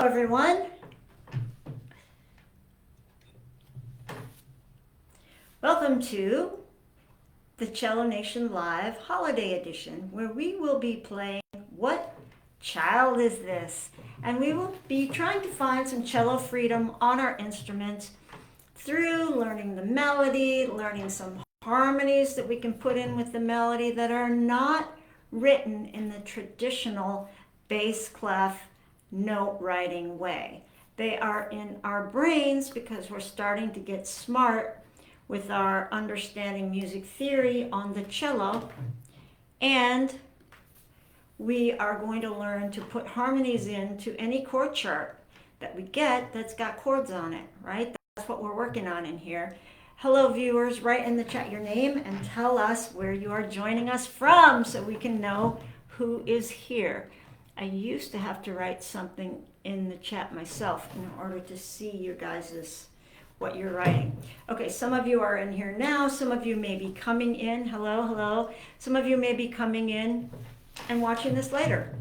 everyone. Welcome to the Cello Nation Live Holiday Edition, where we will be playing What Child Is This? And we will be trying to find some cello freedom on our instruments through learning the melody, learning some harmonies that we can put in with the melody that are not written in the traditional bass clef note writing way. They are in our brains because we're starting to get smart with our understanding music theory on the cello, and we are going to learn to put harmonies into any chord chart that we get that's got chords on it, right? That's what we're working on in here. Hello viewers, write in the chat your name and tell us where you are joining us from so we can know who is here. I used to have to write something in the chat myself in order to see your guys's what you're writing. Okay, some of you are in here now. Some of you may be coming in. Hello, hello. Some of you may be coming in and watching this later,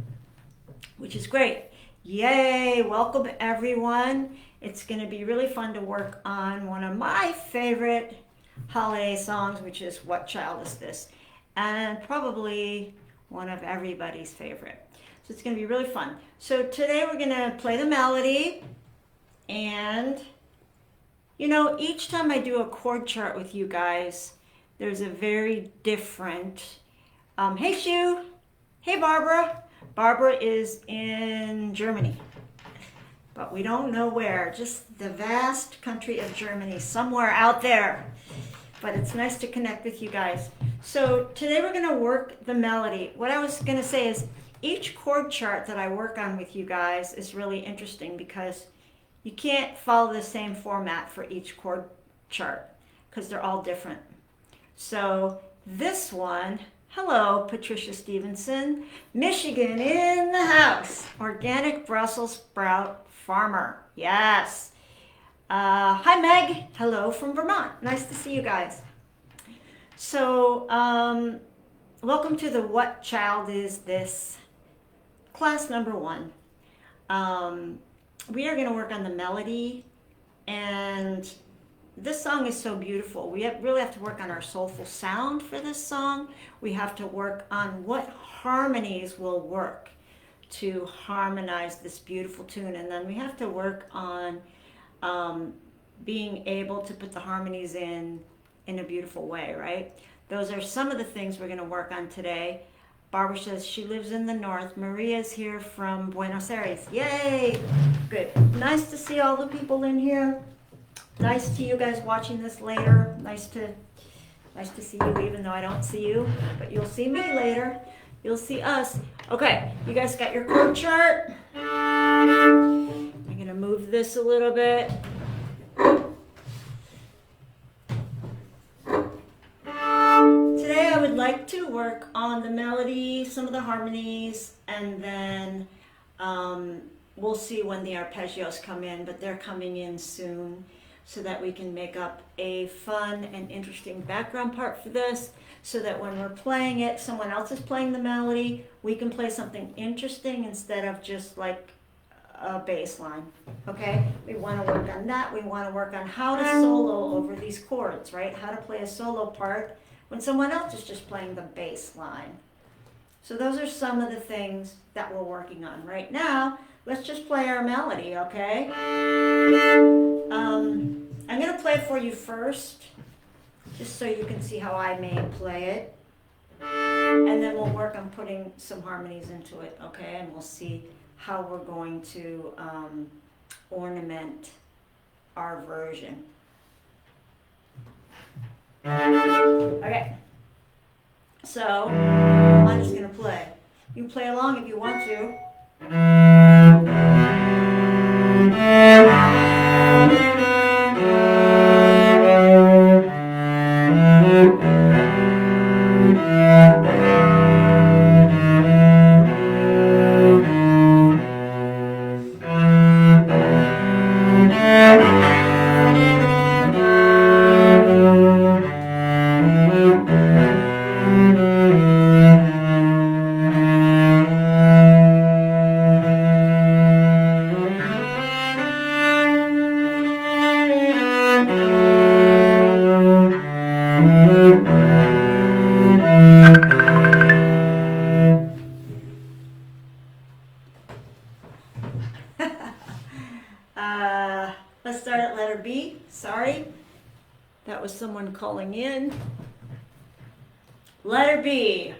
which is great. Yay, welcome everyone. It's gonna be really fun to work on one of my favorite holiday songs, which is What Child Is This? And probably one of everybody's favorite. So it's going to be really fun. So today we're going to play the melody, and you know, each time I do a chord chart with you guys, there's a very different, hey Shu, hey Barbara. Barbara is in Germany, but we don't know where, just the vast country of Germany, somewhere out there. But it's nice to connect with you guys. So today we're going to work the melody. What I was going to say is, each chord chart that I work on with you guys is really interesting because you can't follow the same format for each chord chart because they're all different. So this one, hello Patricia Stevenson, Michigan in the house, organic Brussels sprout farmer, yes. Hi Meg, hello from Vermont, nice to see you guys. So welcome to the What Child Is This? Class number 1. We are going to work on the melody, and this song is so beautiful. We really have to work on our soulful sound for this song. We have to work on what harmonies will work to harmonize this beautiful tune, and then we have to work on being able to put the harmonies in a beautiful way, right? Those are some of the things we're going to work on today. Barbara says she lives in the north. Maria's here from Buenos Aires. Yay! Good. Nice to see all the people in here. Nice to you guys watching this later. Nice to see you, even though I don't see you. But you'll see me later. You'll see us. Okay, you guys got your chord chart. I'm going to move this a little bit. Today I would like to work on the melody, some of the harmonies, and then we'll see when the arpeggios come in, but they're coming in soon so that we can make up a fun and interesting background part for this, so that when we're playing it, someone else is playing the melody, we can play something interesting instead of just like a bass line, okay? We want to work on that. We want to work on how to solo over these chords, right? How to play a solo part when someone else is just playing the bass line. So those are some of the things that we're working on right now. Let's just play our melody, okay? I'm going to play it for you first, just so you can see how I may play it. And then we'll work on putting some harmonies into it, okay? And we'll see how we're going to ornament our version. Okay, so I'm just going to play. You can play along if you want to. calling in. Letter B.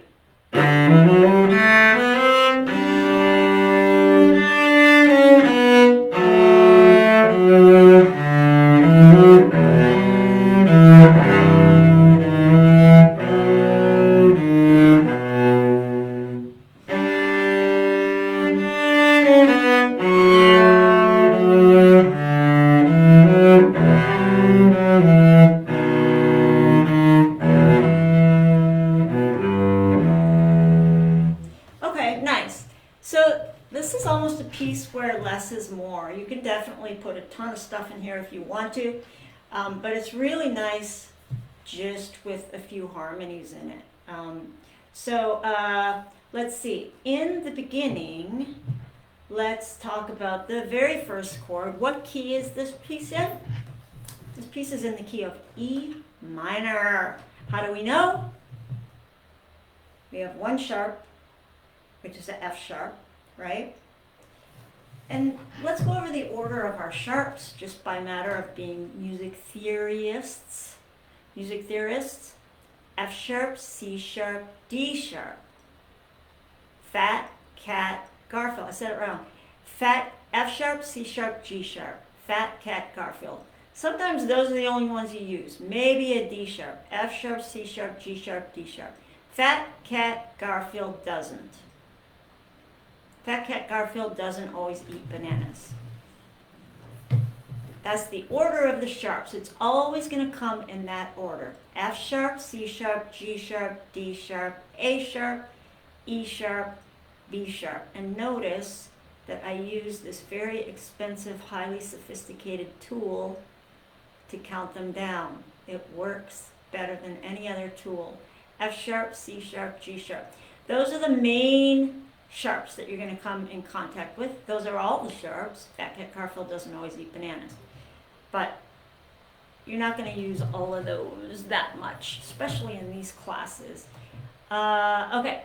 Okay, nice. So this is almost a piece where less is more. You can definitely put a ton of stuff in here if you want to, but it's really nice just with a few harmonies in it. Let's see. In the beginning, let's talk about the very first chord. What key is this piece in? This piece is in the key of E minor. How do we know? We have one sharp, which is an F sharp, right? And let's go over the order of our sharps just by matter of being music theorists. Music theorists, F sharp, C sharp, D sharp. Fat, cat, Garfield. I said it wrong. Fat, F sharp, C sharp, G sharp. Fat, cat, Garfield. Sometimes those are the only ones you use. Maybe a D sharp. F sharp, C sharp, G sharp, D sharp. Fat, cat, Garfield doesn't. Fat cat Garfield doesn't always eat bananas. That's the order of the sharps. It's always going to come in that order. F sharp, C sharp, G sharp, D sharp, A sharp, E sharp, B sharp. And notice that I use this very expensive, highly sophisticated tool to count them down. It works better than any other tool. F sharp, C sharp, G sharp. Those are the main sharps that you're going to come in contact with. Those are all the sharps. Fat cat Garfield doesn't always eat bananas. But you're not going to use all of those that much, especially in these classes. Okay.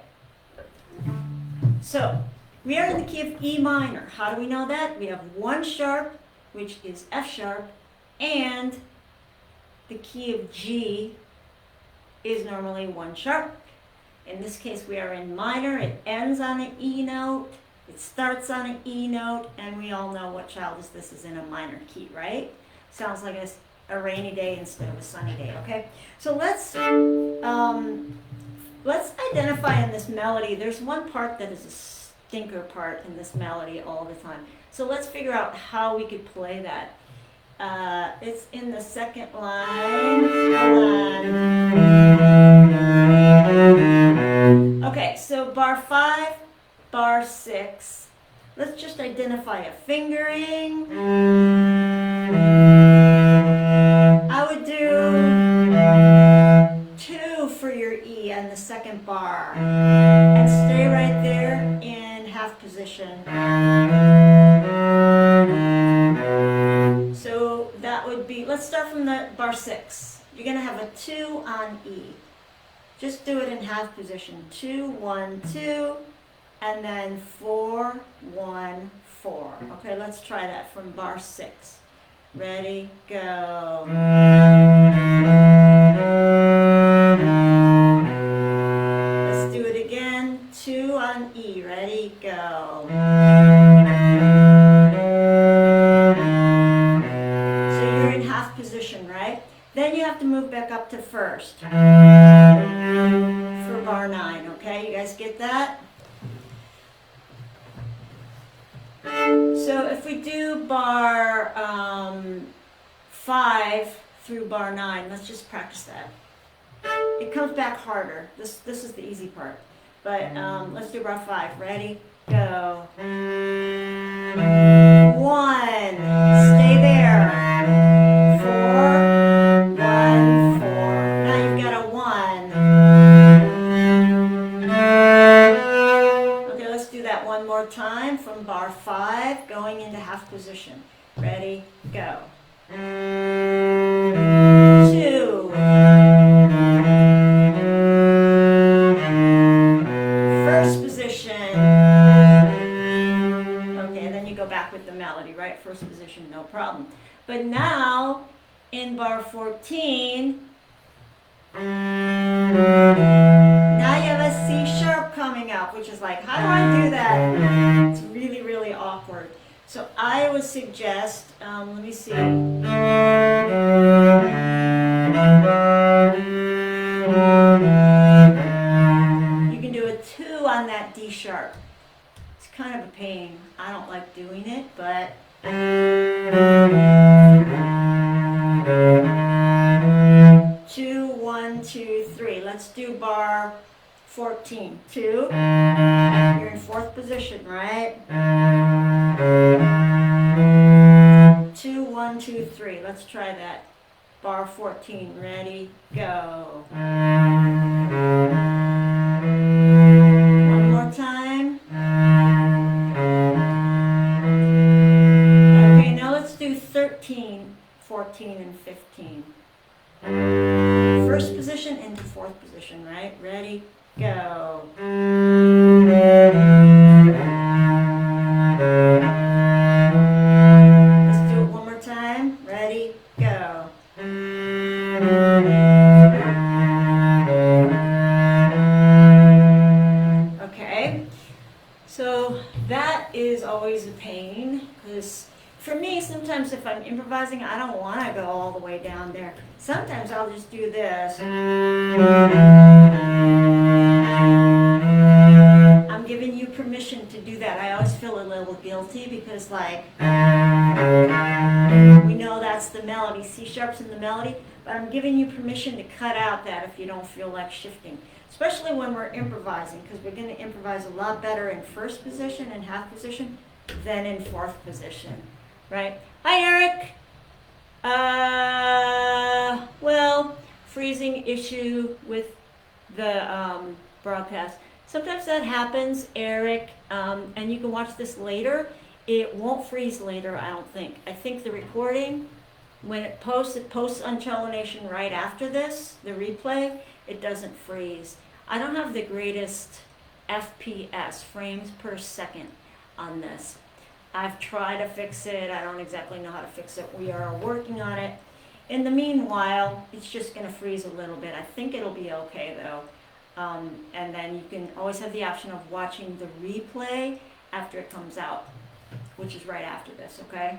So we are in the key of E minor. How do we know that? We have one sharp, which is F sharp, and the key of G is normally one sharp. In this case, we are in minor. It ends on an E note. It starts on an E note, and we all know what child is this is in a minor key, right? Sounds like a rainy day instead of a sunny day, okay? So let's identify in this melody. There's one part that is a stinker part in this melody all the time. So let's figure out how we could play that. It's in the second line. Hold on. Okay, so bar 5, bar 6. Let's just identify a fingering. I would do 2 for your E on the second bar. And stay right there in half position. So that would be, let's start from the bar 6. You're going to have a 2 on E. Just do it in half position. 2, 1, 2, and then 4, 1, 4. Okay, let's try that from bar 6. Ready, go. Let's do it again. 2 on E. Ready, go. So you're in half position, right? Then you have to move back up to first for bar 9, okay? You guys get that? So if we do bar 5 through bar 9, let's just practice that. It comes back harder. This is the easy part. But let's do bar 5. Ready? Go. 1. Stay there. 4. 1, 4. Now you've got a 1. Okay, let's do that one more time from bar 5, going into half position. Ready? Go. 2. First position. Okay, then you go back with the melody, right? First position, no problem. But now, in bar 14, Now you have a C sharp coming up, which is like, how do I do that? It's really, really awkward. So I would suggest, let me see. You can do a 2 on that D sharp. It's kind of a pain. I don't like doing it, but 2, 1, 2, 3. Let's do bar 14. 2. You're in 4th position, right? 2, 1, 2, 3. Let's try that. Bar 14. Ready? Go. One more time. Okay, now let's do 13, 14, and 15. 1st position into 4th position, right? Ready? Go. Let's do it one more time. Ready? Go. Okay, so that is always a pain because for me, sometimes if I'm improvising, I don't want to go all the way down there. Sometimes I'll just do this. I'm giving you permission to do that. I always feel a little guilty because, like, we know that's the melody. C sharp's in the melody, but I'm giving you permission to cut out that if you don't feel like shifting. Especially when we're improvising, because we're going to improvise a lot better in 1st position and half position than in 4th position. Right? Hi, Eric. Well, freezing issue with the broadcast. Sometimes that happens, Eric, and you can watch this later. It won't freeze later, I don't think. I think the recording, when it posts on Cello Nation right after this, the replay, it doesn't freeze. I don't have the greatest FPS, frames per second, on this. I've tried to fix it. I don't exactly know how to fix it. We are working on it. In the meanwhile, it's just going to freeze a little bit. I think it'll be okay, though. And then you can always have the option of watching the replay after it comes out, which is right after this, okay?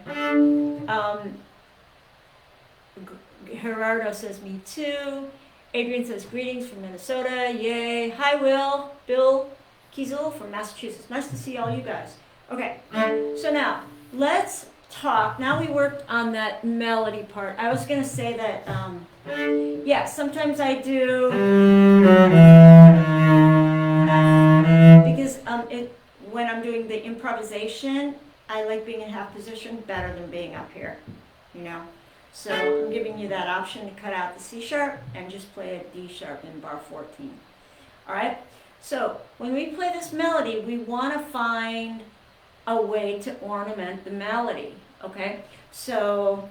Gerardo says, me too. Adrian says, greetings from Minnesota. Yay. Hi, Will. Bill Kiesel from Massachusetts. Nice to see all you guys. Okay, so now let's talk. Now we worked on that melody part. I was going to say that, yeah, sometimes I do, because when I'm doing the improvisation, I like being in half position better than being up here, you know. So I'm giving you that option to cut out the C sharp and just play a D sharp in bar 14. All right, so when we play this melody, we want to find a way to ornament the melody, okay? So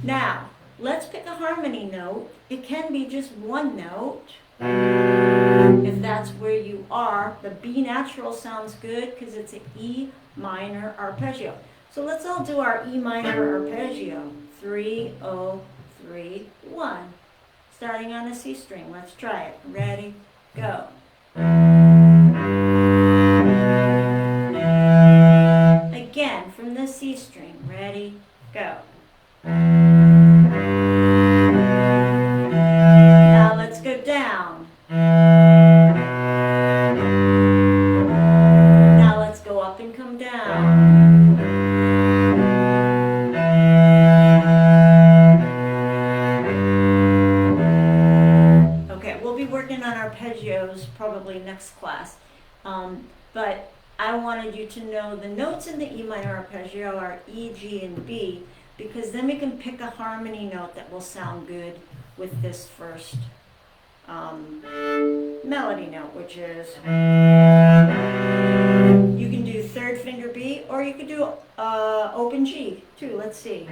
now let's pick a harmony note. It can be just one note if that's where you are. The B natural sounds good because it's an E minor arpeggio. So let's all do our E minor arpeggio. 3, 0, 3, 1. Starting on the C string. Let's try it. Ready? Go. Again, from the C string. Ready? Go. Now let's go down. Now let's go up and come down. Okay, we'll be working on arpeggios probably next class. But I wanted you to know the notes in the E minor arpeggio are E, G, and B, because then we can pick a harmony note that will sound good with this first melody note, which is, you can do 3rd finger B, or you could do open G too. Let's see.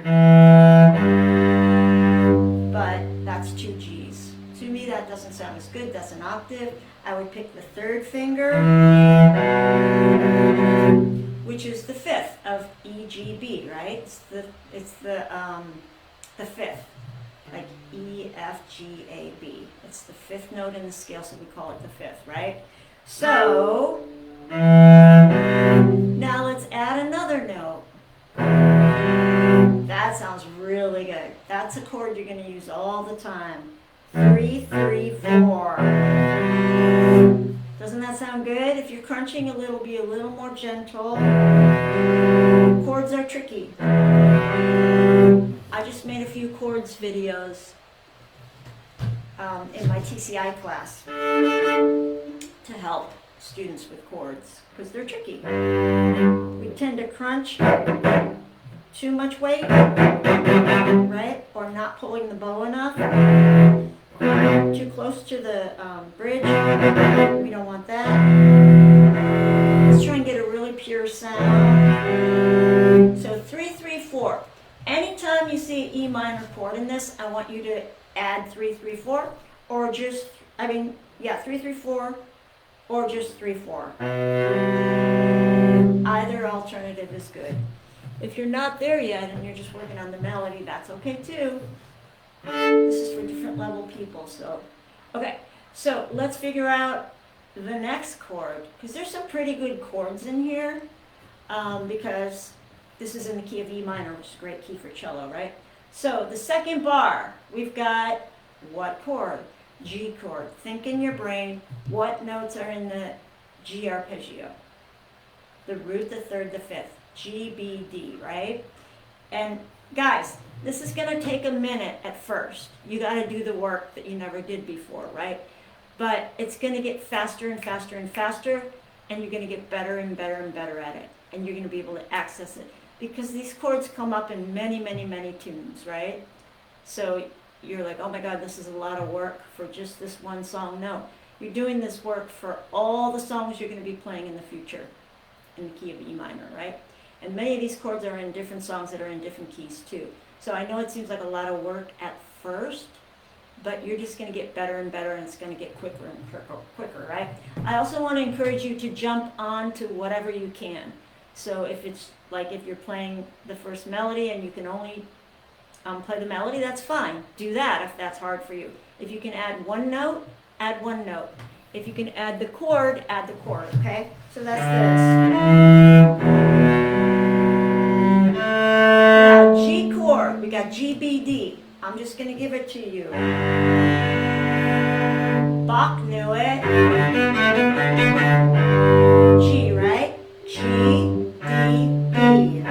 But that's 2 G's. To me, that doesn't sound as good. That's an octave. I would pick the 3rd finger, which is the 5th of E, G, B, right? It's the the fifth, like E, F, G, A, B. It's the fifth note in the scale, so we call it the fifth, right? So, now let's add another note. That sounds really good. That's a chord you're going to use all the time. 3, 3, 4. Doesn't that sound good? If you're crunching, it'll be a little more gentle. Chords are tricky. I just made a few chords videos in my TCI class to help students with chords because they're tricky. We tend to crunch too much weight, right? Or not pulling the bow enough. Too close to the bridge. We don't want that. Let's try and get a really pure sound. So 3, 3, 4. Anytime you see E minor chord in this, I want you to add 3, 3, 4, or just, 3, 3, 4, or just 3, 4. Either alternative is good. If you're not there yet and you're just working on the melody, that's okay too. This is for different level people, so. Okay, so let's figure out the next chord, because there's some pretty good chords in here, because this is in the key of E minor, which is a great key for cello, right? So the second bar, we've got what chord? G chord. Think in your brain, what notes are in the G arpeggio? The root, the third, the fifth. G, B, D, right? And guys, this is going to take a minute at first. You got to do the work that you never did before, right? But it's going to get faster and faster and faster, and you're going to get better and better and better at it. And you're going to be able to access it. Because these chords come up in many, many, many tunes, right? So you're like, oh my God, this is a lot of work for just this one song. No, you're doing this work for all the songs you're going to be playing in the future in the key of E minor, right? And many of these chords are in different songs that are in different keys too. So I know it seems like a lot of work at first, but you're just going to get better and better, and it's going to get quicker and quicker, right? I also want to encourage you to jump on to whatever you can. So if it's like if you're playing the first melody and you can only play the melody, that's fine. Do that if that's hard for you. If you can add one note, add one note. If you can add the chord, okay? So that's this. Now G chord, we got G, B, D. I'm just going to give it to you. Bach knew it. G, right? G, D, B.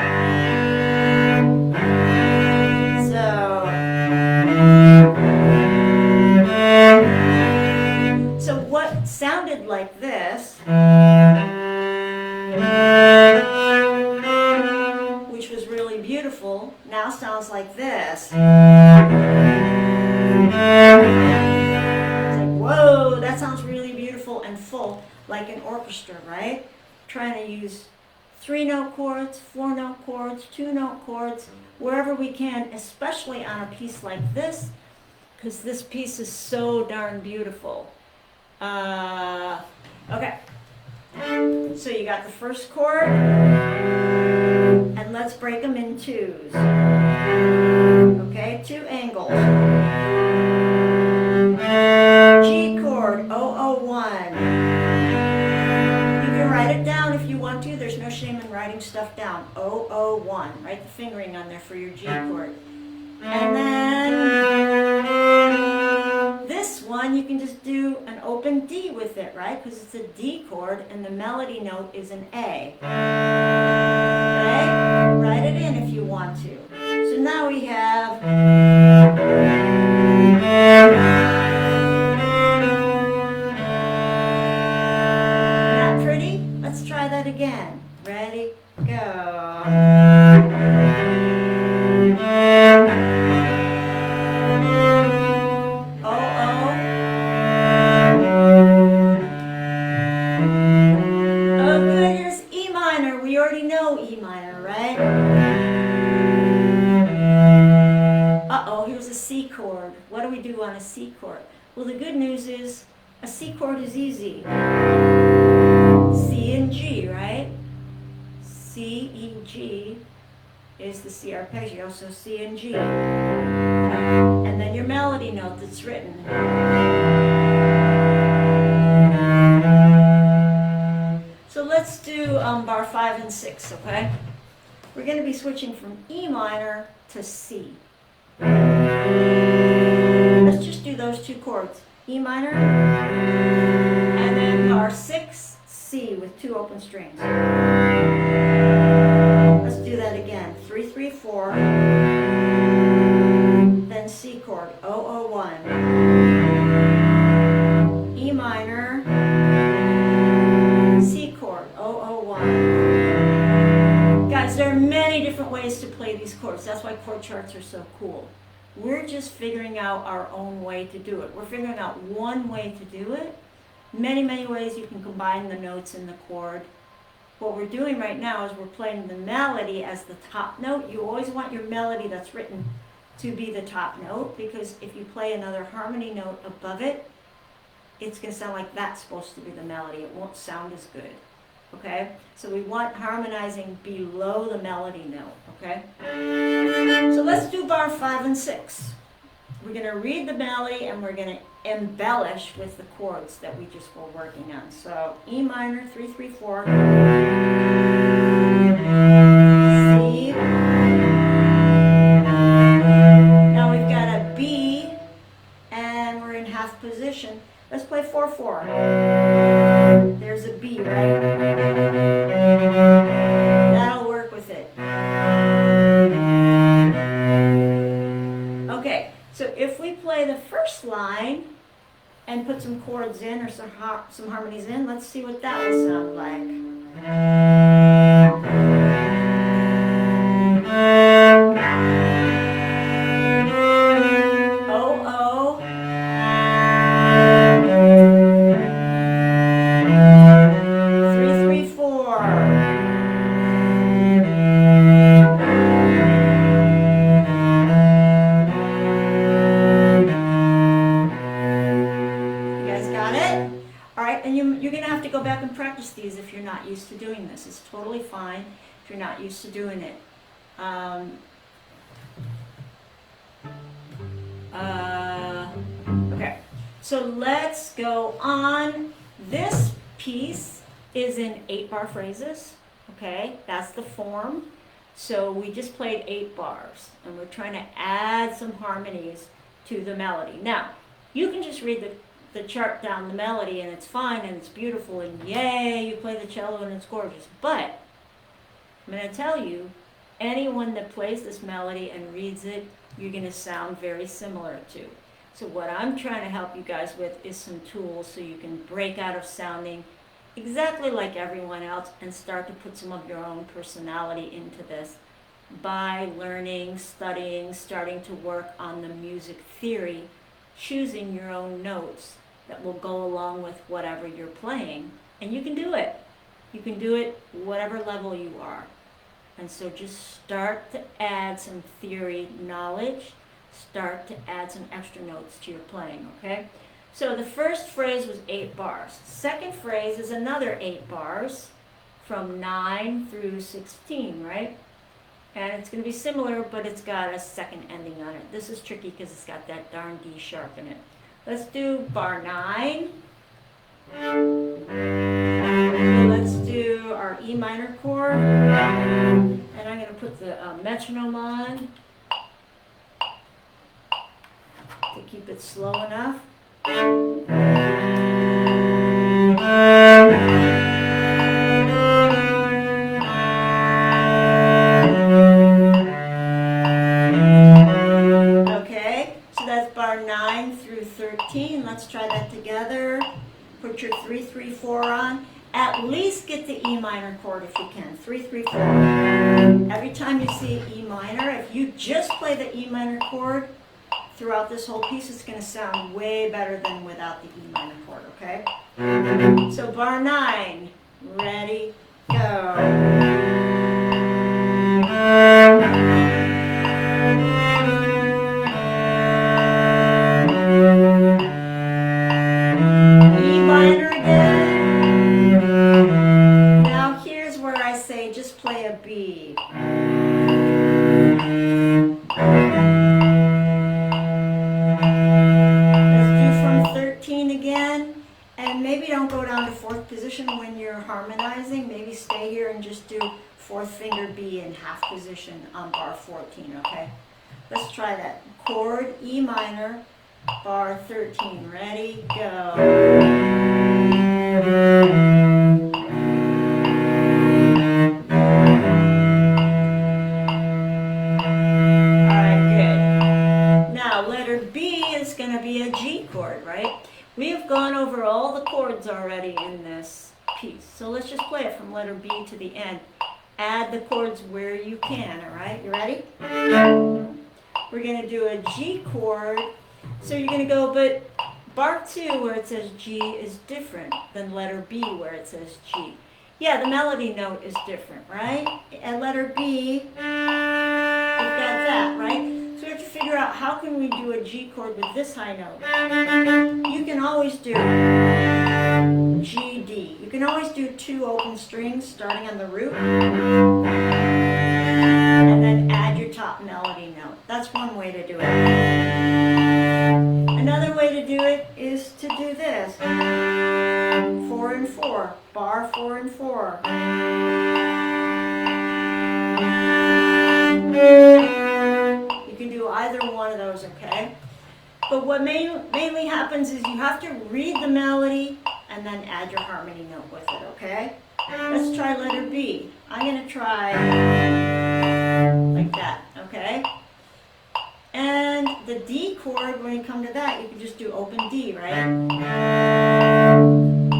So what sounded like this, which was really beautiful, now sounds like this. It's like, whoa, that sounds really beautiful and full, like an orchestra, right? Trying to use 3-note chords, 4-note chords, 2-note chords, wherever we can, especially on a piece like this, because this piece is so darn beautiful. Okay, so you got the first chord, and let's break them in twos. Okay, 2 angles. G chord, 001. You can write it down if you want to. There's no shame in writing stuff down. 001. Write the fingering on there for your G chord. And then this one, you can just do an open D with it, right? Because it's a D chord and the melody note is an A. Right? Write it in if you want to. So now we have... Not pretty? Let's try that again. Ready? Go. C chord. What do we do on a C chord? Well, the good news is a C chord is easy. C and G, right? C, E, G. is the C arpeggio, so C and G. And then your melody note that's written. So let's do bar 5 and 6, okay? We're going to be switching from E minor to C. Let's just do those two chords, E minor, and then bar 6, C with 2 open strings. Let's do that again, 3, 3, 4, then C chord, 0, 0, 1, E minor, C chord, 0, 0, 1. Guys, there are many different ways to play these chords. That's why chord charts are so cool. We're just figuring out our own way to do it. We're figuring out one way to do it. Many, many ways you can combine the notes in the chord. What we're doing right now is we're playing the melody as the top note. You always want your melody that's written to be the top note, because if you play another harmony note above it, it's going to sound like that's supposed to be the melody. It won't sound as good. Okay? So we want harmonizing below the melody note. Okay? So let's do bar 5 and 6. We're going to read the melody and we're going to embellish with the chords that we just were working on. So E minor, 3, 3, 4. C. Now we've got a B and we're in half position. Let's play 4, 4. There's a B, right? That'll work with it. Okay, so if we play the first line and put some chords in or some harmonies in, let's see what that will sound like. These if you're not used to doing this. It's totally fine if you're not used to doing it. Okay, so let's go on. This piece is in 8-bar phrases. Okay, that's the form. So we just played 8 bars and we're trying to add some harmonies to the melody. Now, you can just read the chart down the melody and it's fine and it's beautiful and yay, you play the cello and it's gorgeous. But I'm going to tell you, anyone that plays this melody and reads it, you're going to sound very similar to. So what I'm trying to help you guys with is some tools so you can break out of sounding exactly like everyone else and start to put some of your own personality into this by learning, studying, starting to work on the music theory, choosing your own notes that will go along with whatever you're playing. And you can do it. You can do it whatever level you are. And so just start to add some theory knowledge, start to add some extra notes to your playing, okay? So the first phrase was 8 bars. Second phrase is another 8 bars from 9 through 16, right? And it's going to be similar, but it's got a second ending on it. This is tricky because it's got that darn D sharp in it. Let's do bar 9. Let's do our E minor chord. And I'm going to put the metronome on to keep it slow enough. Bar 9 through 13. Let's try that together. Put your 3, 3, 4 on. At least get the E minor chord if you can. 3, 3, 4. Every time you see E minor, if you just play the E minor chord throughout this whole piece, it's going to sound way better than without the E minor chord, okay? So bar 9. Ready, go. Play a B. And maybe don't go down to fourth position when you're harmonizing. Maybe stay here and just do fourth finger B in half position on bar 14, okay? Let's try that. Chord E minor, bar 13. Ready, go. We've gone over all the chords already in this piece. So let's just play it from letter B to the end. Add the chords where you can, all right? You ready? We're going to do a G chord. So you're going to go, but bar 2 where it says G is different than letter B where it says G. Yeah, the melody note is different, right? At letter B, we've got that, right? So we have to figure out how can we do a G chord with this high note. You can always do G, D. You can always do 2 open strings starting on the root and then add your top melody note. That's one way to do it. Another way to do it is to do this. 4 and 4. Bar 4 and 4. You can do either one of those, okay? But what mainly happens is you have to read the melody and then add your harmony note with it, okay? Let's try letter B. I'm going to try like that, okay? And the D chord, when you come to that, you can just do open D, right?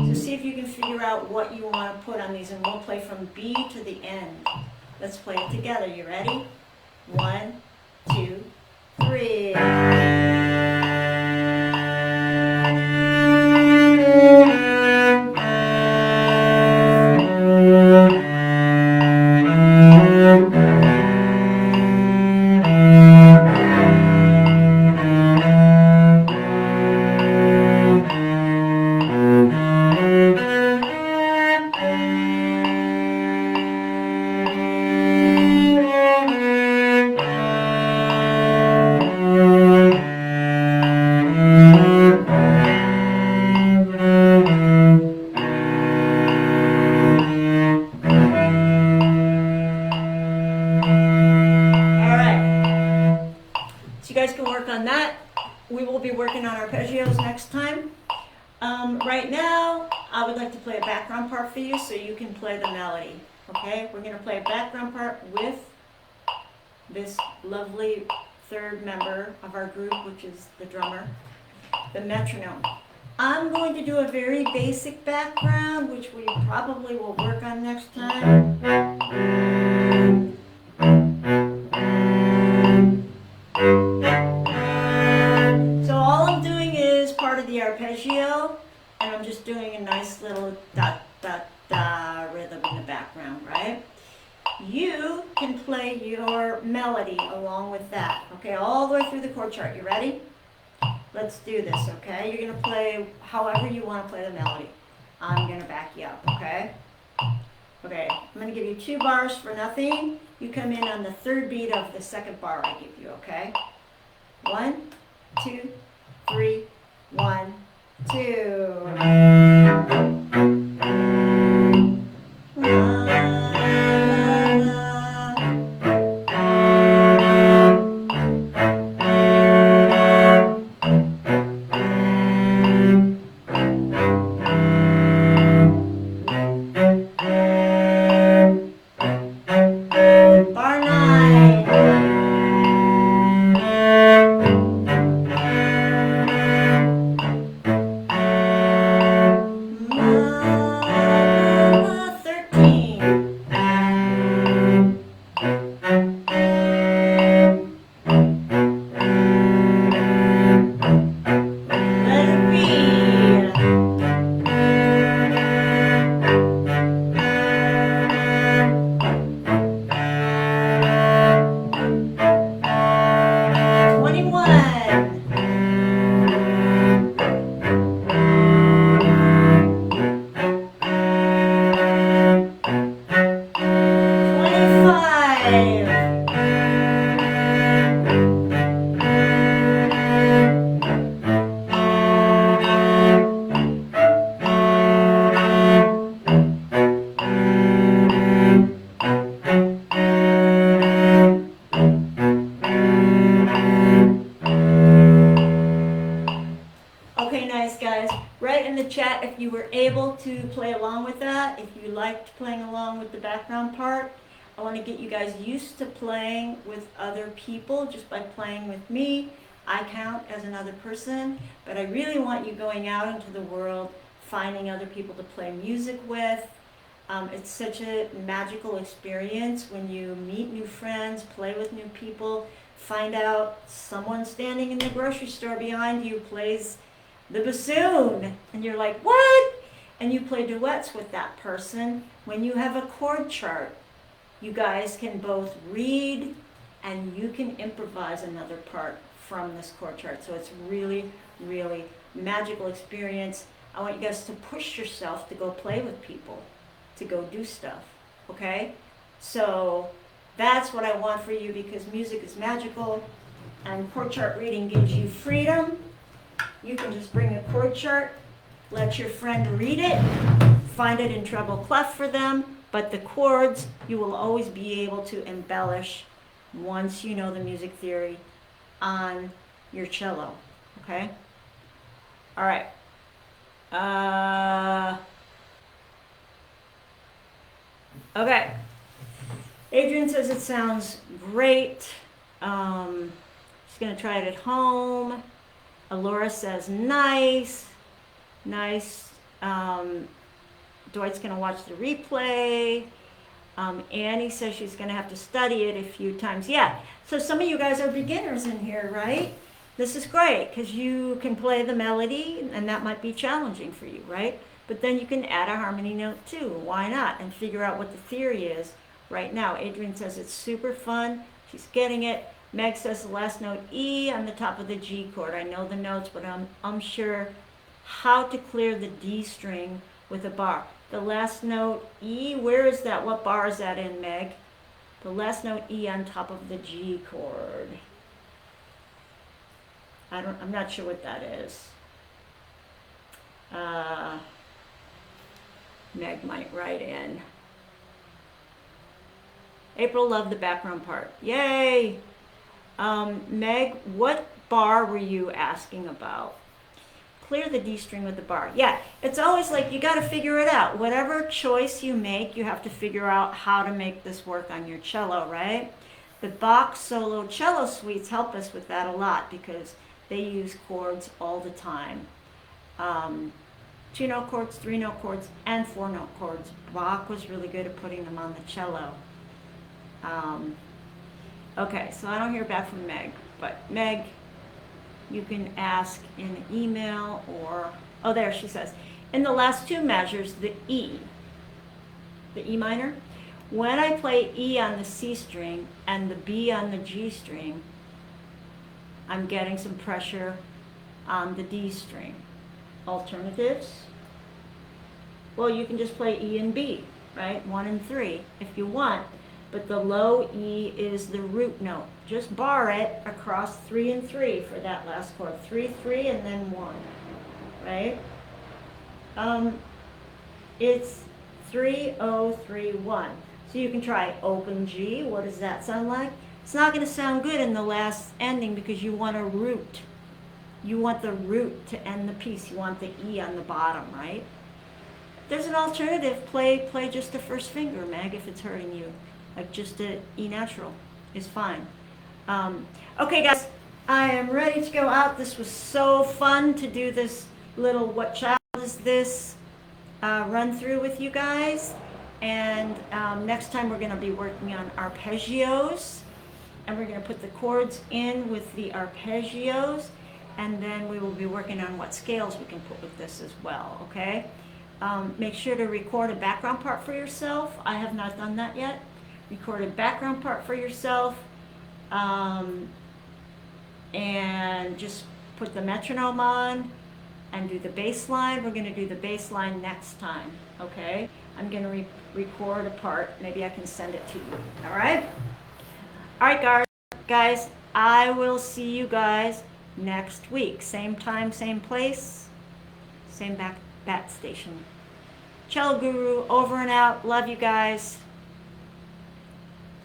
So see if you can figure out what you want to put on these, and we'll play from B to the end. Let's play it together. You ready? 1, 2, 3. Next time. Right now, I would like to play a background part for you so you can play the melody. Okay, we're going to play a background part with this lovely third member of our group, which is the drummer, the metronome. I'm going to do a very basic background, which we probably will work on next time. Arpeggio, and I'm just doing a nice little da da da rhythm in the background, right? You can play your melody along with that, okay, all the way through the chord chart. You ready? Let's do this, okay? You're going to play however you want to play the melody. I'm going to back you up, okay? Okay, I'm going to give you 2 bars for nothing. You come in on the 3rd beat of the 2nd bar I give you, okay? 1, 2, 3, 1, 2. if you were able to play along with that, if you liked playing along with the background part, I want to get you guys used to playing with other people just by playing with me. I count as another person, but I really want you going out into the world, finding other people to play music with. It's such a magical experience when you meet new friends, play with new people, find out someone standing in the grocery store behind you plays the bassoon, and you're like, what? And you play duets with that person. When you have a chord chart, you guys can both read and you can improvise another part from this chord chart. So it's really, really magical experience. I want you guys to push yourself to go play with people, to go do stuff, okay? So that's what I want for you, because music is magical and chord chart reading gives you freedom. You can just bring a chord chart, let your friend read it, find it in treble clef for them, but the chords you will always be able to embellish once you know the music theory on your cello, okay? All right. Okay. Adrian says it sounds great. She's going to try it at home. Alora says nice. Nice. Dwight's going to watch the replay. Annie says she's going to have to study it a few times. Yeah, so some of you guys are beginners in here, right? This is great because you can play the melody, and that might be challenging for you, right? But then you can add a harmony note too. Why not? And figure out what the theory is right now. Adrian says it's super fun. She's getting it. Meg says the last note E on the top of the G chord. I know the notes, but I'm unsure how to clear the D string with a bar. The last note E, where is that? What bar is that in, Meg? The last note E on top of the G chord. I'm not sure what that is. Meg might write in. April loved the background part. Yay! Meg, what bar were you asking about? Clear the D string with the bar. Yeah, it's always like you got to figure it out. Whatever choice you make, you have to figure out how to make this work on your cello, right? The Bach solo cello suites help us with that a lot because they use chords all the time. 2-note chords, 3-note chords, and 4-note chords. Bach was really good at putting them on the cello. Okay, so I don't hear back from Meg, but Meg, you can ask in an email or, oh, there she says, in the last two measures, the E minor, when I play E on the C string and the B on the G string, I'm getting some pressure on the D string. Alternatives? Well, you can just play E and B, right? 1 and 3 if you want, but the low E is the root note. Just bar it across 3 and 3 for that last chord. 3, 3, and then 1, right? It's 3, 0, 3, 1. So you can try open G. What does that sound like? It's not going to sound good in the last ending because you want a root. You want the root to end the piece. You want the E on the bottom, right? There's an alternative. Play just the first finger, Meg, if it's hurting you. Like just a E natural is fine. Okay, guys, I am ready to go out. This was so fun to do this little What Child Is This run through with you guys. And next time we're going to be working on arpeggios. And we're going to put the chords in with the arpeggios. And then we will be working on what scales we can put with this as well, okay? Make sure to record a background part for yourself. I have not done that yet. Record a background part for yourself. And just put the metronome on and do the bass line. We're going to do the bass line next time, okay? I'm going to record a part. Maybe I can send it to you, all right? All right, guys, I will see you guys next week. Same time, same place, same bat station. Cello Guru, over and out. Love you guys.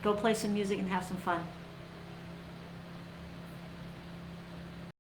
Go play some music and have some fun.